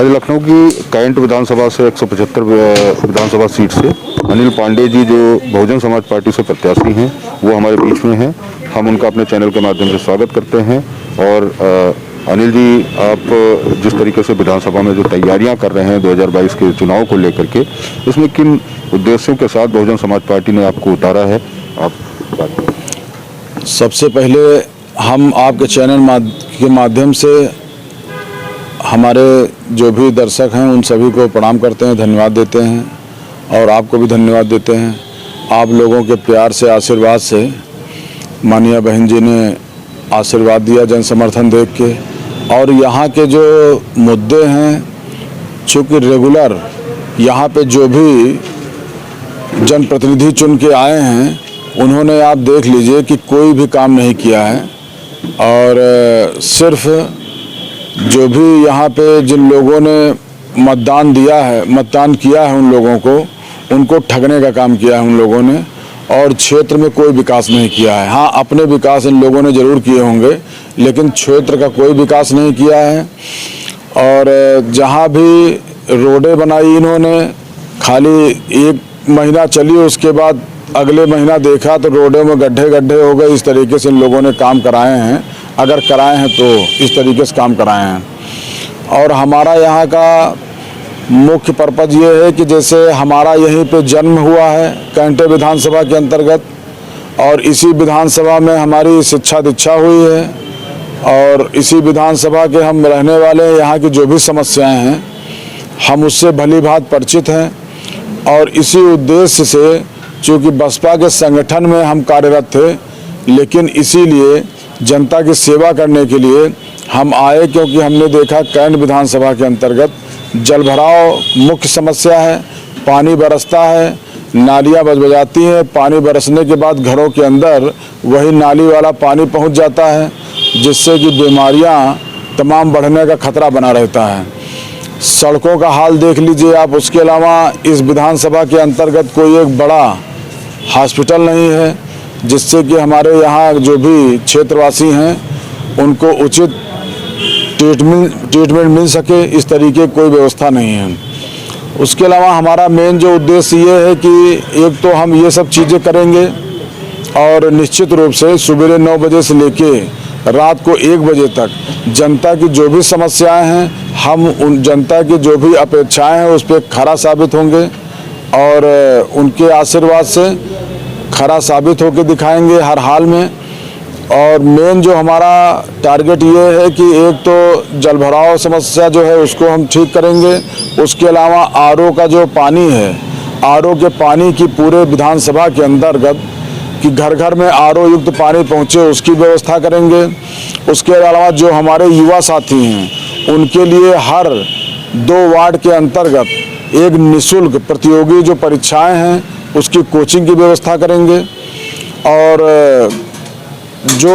आज लखनऊ की कैंट विधानसभा से 175 विधानसभा सीट से अनिल पांडे जी जो बहुजन समाज पार्टी से प्रत्याशी हैं वो हमारे बीच में हैं। हम उनका अपने चैनल के माध्यम से स्वागत करते हैं। और अनिल जी, आप जिस तरीके से विधानसभा में जो तैयारियां कर रहे हैं 2022 के चुनाव को लेकर के, इसमें किन उद्देश्यों के साथ बहुजन समाज पार्टी ने आपको उतारा है, आप? सबसे पहले हम आपके चैनल के माध्यम से हमारे जो भी दर्शक हैं उन सभी को प्रणाम करते हैं, धन्यवाद देते हैं और आपको भी धन्यवाद देते हैं। आप लोगों के प्यार से, आशीर्वाद से माननीय बहन जी ने आशीर्वाद दिया, जन समर्थन देख के। और यहाँ के जो मुद्दे हैं, चूँकि रेगुलर यहाँ पे जो भी जनप्रतिनिधि चुन के आए हैं उन्होंने, आप देख लीजिए कि कोई भी काम नहीं किया है। और सिर्फ जो भी यहाँ पे जिन लोगों ने मतदान किया है उन लोगों को, उनको ठगने का काम किया है उन लोगों ने। और क्षेत्र में कोई विकास नहीं किया है। हाँ, अपने विकास इन लोगों ने ज़रूर किए होंगे, लेकिन क्षेत्र का कोई विकास नहीं किया है। और जहाँ भी रोडें बनाई इन्होंने, खाली 1 महीना चली, उसके बाद अगले महीना देखा तो रोडों में गड्ढे हो गए। इस तरीके से इन लोगों ने काम कराए हैं, अगर कराए हैं तो इस तरीके से काम कराए हैं। और हमारा यहाँ का मुख्य पर्पज़ ये है कि जैसे हमारा यहीं पे जन्म हुआ है कैंटे विधानसभा के अंतर्गत, और इसी विधानसभा में हमारी शिक्षा दीक्षा हुई है, और इसी विधानसभा के हम रहने वाले हैं। यहाँ की जो भी समस्याएं हैं हम उससे भली भांति परिचित हैं। और इसी उद्देश्य से, चूँकि बसपा के संगठन में हम कार्यरत थे, लेकिन इसीलिए जनता की सेवा करने के लिए हम आए, क्योंकि हमने देखा कैंट विधानसभा के अंतर्गत जल भराव मुख्य समस्या है। पानी बरसता है, नालियाँ बजबजाती हैं, पानी बरसने के बाद घरों के अंदर वही नाली वाला पानी पहुंच जाता है, जिससे कि बीमारियां तमाम बढ़ने का खतरा बना रहता है। सड़कों का हाल देख लीजिए आप। उसके अलावा इस विधानसभा के अंतर्गत कोई एक बड़ा हॉस्पिटल नहीं है, जिससे कि हमारे यहाँ जो भी क्षेत्रवासी हैं उनको उचित ट्रीटमेंट मिल सके, इस तरीके कोई व्यवस्था नहीं है। उसके अलावा हमारा मेन जो उद्देश्य ये है कि एक तो हम ये सब चीज़ें करेंगे, और निश्चित रूप से सुबह 9 बजे से लेके रात को 1 बजे तक जनता की जो भी समस्याएं हैं, हम उन जनता की जो भी अपेक्षाएं हैं उस पर खरा साबित होंगे, और उनके आशीर्वाद से खरा साबित होकर दिखाएंगे हर हाल में। और मेन जो हमारा टारगेट ये है कि एक तो जल भराव समस्या जो है उसको हम ठीक करेंगे। उसके अलावा आरओ का जो पानी है, आरओ के पानी की पूरे विधानसभा के अंतर्गत कि घर घर में आरओ युक्त पानी पहुँचे, उसकी व्यवस्था करेंगे। उसके अलावा जो हमारे युवा साथी हैं उनके लिए हर 2 वार्ड के अंतर्गत एक निःशुल्क प्रतियोगी जो परीक्षाएं हैं उसकी कोचिंग की व्यवस्था करेंगे। और जो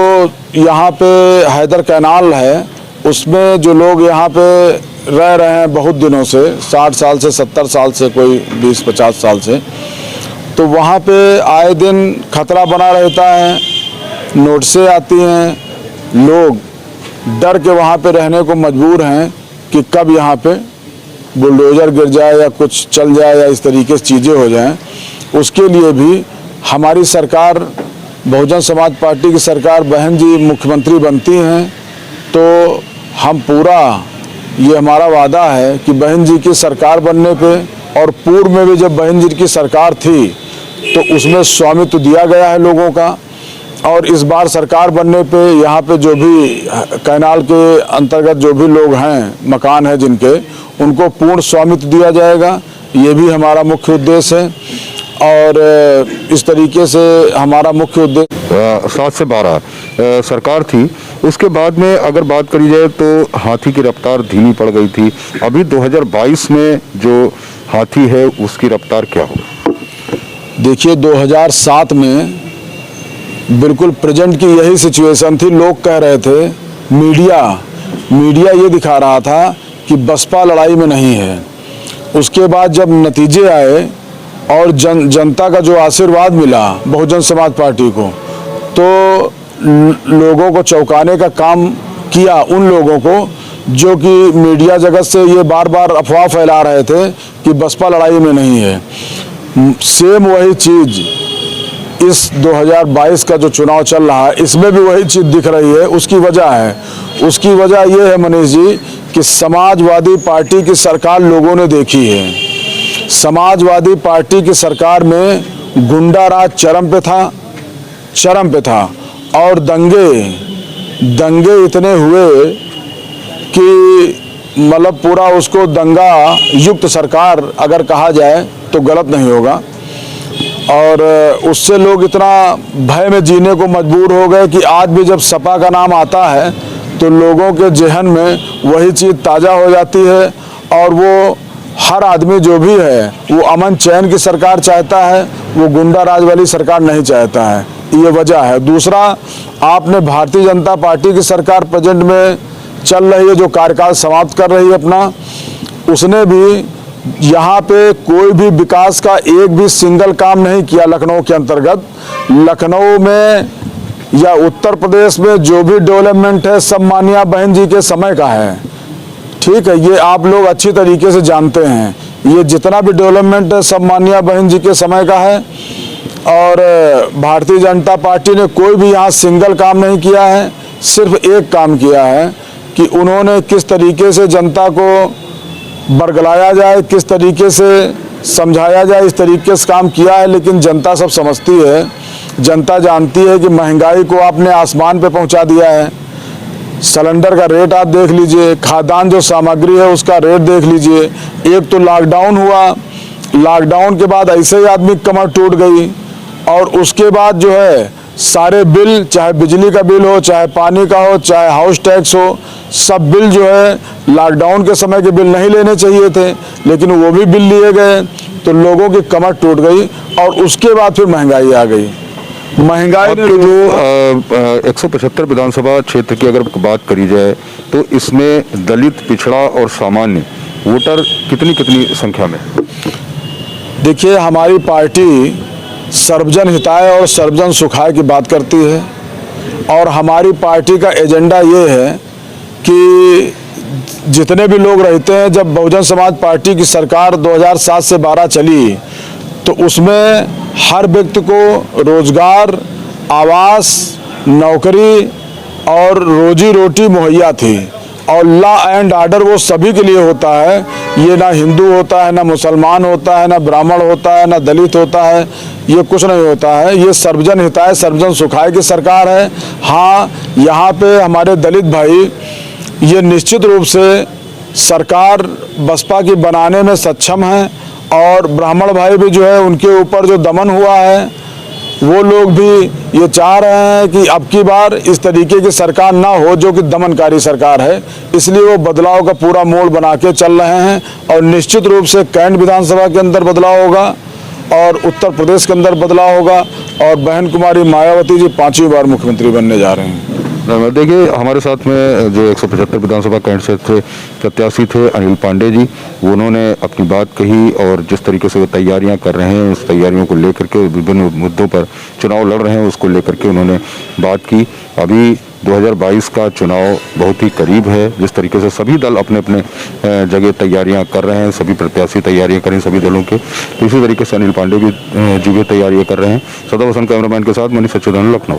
यहाँ पे हैदर कैनाल है उसमें जो लोग यहाँ पे रह रहे हैं बहुत दिनों से, 60 साल से 70 साल से, कोई 20-50 साल से, तो वहाँ पे आए दिन खतरा बना रहता है। नोटिसें आती हैं, लोग डर के वहाँ पे रहने को मजबूर हैं कि कब यहाँ पे बुलडोज़र गिर जाए या कुछ चल जाए या इस तरीके से चीज़ें हो जाएं। उसके लिए भी हमारी सरकार, बहुजन समाज पार्टी की सरकार, बहन जी मुख्यमंत्री बनती हैं तो हम पूरा, ये हमारा वादा है कि बहन जी की सरकार बनने पे, और पूर्व में भी जब बहन जी की सरकार थी तो उसमें स्वामित्व दिया गया है लोगों का, और इस बार सरकार बनने पे यहाँ पे जो भी कैनाल के अंतर्गत जो भी लोग हैं, मकान है जिनके, उनको पूर्ण स्वामित्व दिया जाएगा। ये भी हमारा मुख्य उद्देश्य है। और इस तरीके से हमारा मुख्य उद्देश्य 7 से 12 सरकार थी, उसके बाद में अगर बात करी जाए तो हाथी की रफ्तार धीमी पड़ गई थी। अभी 2022 में जो हाथी है उसकी रफ्तार क्या हो? देखिए, 2007 में बिल्कुल प्रेजेंट की यही सिचुएशन थी। लोग कह रहे थे, मीडिया ये दिखा रहा था कि बसपा लड़ाई में नहीं है। उसके बाद जब नतीजे आए और जनता का जो आशीर्वाद मिला बहुजन समाज पार्टी को, तो लोगों को चौंकाने का काम किया उन लोगों को जो कि मीडिया जगत से ये बार बार अफवाह फैला रहे थे कि बसपा लड़ाई में नहीं है, सेम वही चीज़ इस 2022 का जो चुनाव चल रहा है इसमें भी वही चीज़ दिख रही है। उसकी वजह ये है मनीष जी कि समाजवादी पार्टी की सरकार लोगों ने देखी है। समाजवादी पार्टी की सरकार में गुंडा राज चरम पे था और दंगे इतने हुए कि मतलब पूरा उसको दंगा युक्त सरकार अगर कहा जाए तो गलत नहीं होगा। और उससे लोग इतना भय में जीने को मजबूर हो गए कि आज भी जब सपा का नाम आता है तो लोगों के जहन में वही चीज़ ताज़ा हो जाती है और वो हर आदमी जो भी है वो अमन चैन की सरकार चाहता है, वो गुंडा राज वाली सरकार नहीं चाहता है। ये वजह है। दूसरा, आपने भारतीय जनता पार्टी की सरकार प्रेजेंट में चल रही है जो कार्यकाल समाप्त कर रही है अपना, उसने भी यहाँ पे कोई भी विकास का एक भी सिंगल काम नहीं किया लखनऊ के अंतर्गत। लखनऊ में या उत्तर प्रदेश में जो भी डेवलपमेंट है सब मानिया बहन जी के समय का है, ठीक है, ये आप लोग अच्छी तरीके से जानते हैं। ये जितना भी डेवलपमेंट है सब मानिया बहन जी के समय का है और भारतीय जनता पार्टी ने कोई भी यहाँ सिंगल काम नहीं किया है। सिर्फ एक काम किया है कि उन्होंने किस तरीके से जनता को बरगलाया जाए, किस तरीके से समझाया जाए, इस तरीके से काम किया है। लेकिन जनता सब समझती है, जनता जानती है कि महंगाई को आपने आसमान पे पहुंचा दिया है। सिलेंडर का रेट आप देख लीजिए, खाद्यान्न जो सामग्री है उसका रेट देख लीजिए। एक तो लॉकडाउन हुआ, लॉकडाउन के बाद ऐसे ही आदमी की कमर टूट गई और उसके बाद जो है सारे बिल, चाहे बिजली का बिल हो, चाहे पानी का हो, चाहे हाउस टैक्स हो, सब बिल जो है लॉकडाउन के समय के बिल नहीं लेने चाहिए थे लेकिन वो भी बिल लिए गए तो लोगों की कमर टूट गई और उसके बाद फिर महंगाई आ गई। महंगाई ने जो 175 विधानसभा क्षेत्र की अगर बात करी जाए तो इसमें दलित, पिछड़ा और सामान्य वोटर कितनी संख्या में? देखिए, हमारी पार्टी सर्वजन हिताय और सर्वजन सुखाय की बात करती है और हमारी पार्टी का एजेंडा ये है कि जितने भी लोग रहते हैं, जब बहुजन समाज पार्टी की सरकार 2007 से 12 चली तो उसमें हर व्यक्ति को रोजगार, आवास, नौकरी और रोजी रोटी मुहैया थी और लॉ एंड ऑर्डर वो सभी के लिए होता है। ये ना हिंदू होता है, ना मुसलमान होता है, ना ब्राह्मण होता है, ना दलित होता है, ये कुछ नहीं होता है। ये सर्वजन हिताय सर्वजन सुखाय की सरकार है। हाँ, यहाँ पे हमारे दलित भाई ये निश्चित रूप से सरकार बसपा की बनाने में सक्षम हैं और ब्राह्मण भाई भी जो है उनके ऊपर जो दमन हुआ है वो लोग भी ये चाह रहे हैं कि अब की बार इस तरीके की सरकार ना हो जो कि दमनकारी सरकार है, इसलिए वो बदलाव का पूरा मोड़ बना के चल रहे हैं और निश्चित रूप से कैंट विधानसभा के अंदर बदलाव होगा और उत्तर प्रदेश के अंदर बदलाव होगा और बहन कुमारी मायावती जी 5वीं बार मुख्यमंत्री बनने जा रहे हैं। देखिए, हमारे साथ में जो 175 विधानसभा कैंट से प्रत्याशी थे अनिल पांडे जी, वो उन्होंने अपनी बात कही और जिस तरीके से वो तैयारियां कर रहे हैं उस तैयारियों को लेकर के विभिन्न मुद्दों पर चुनाव लड़ रहे हैं उसको लेकर के उन्होंने बात की। अभी 2022 का चुनाव बहुत ही करीब है। जिस तरीके से सभी दल अपने अपने जगह तैयारियां कर रहे हैं, सभी प्रत्याशी तैयारियां करें सभी दलों के, तो इसी तरीके से अनिल पांडे भी जो तैयारियां कर रहे हैं। सदा वसन कैमरामैन के साथ मनीष सच्चेदान, लखनऊ।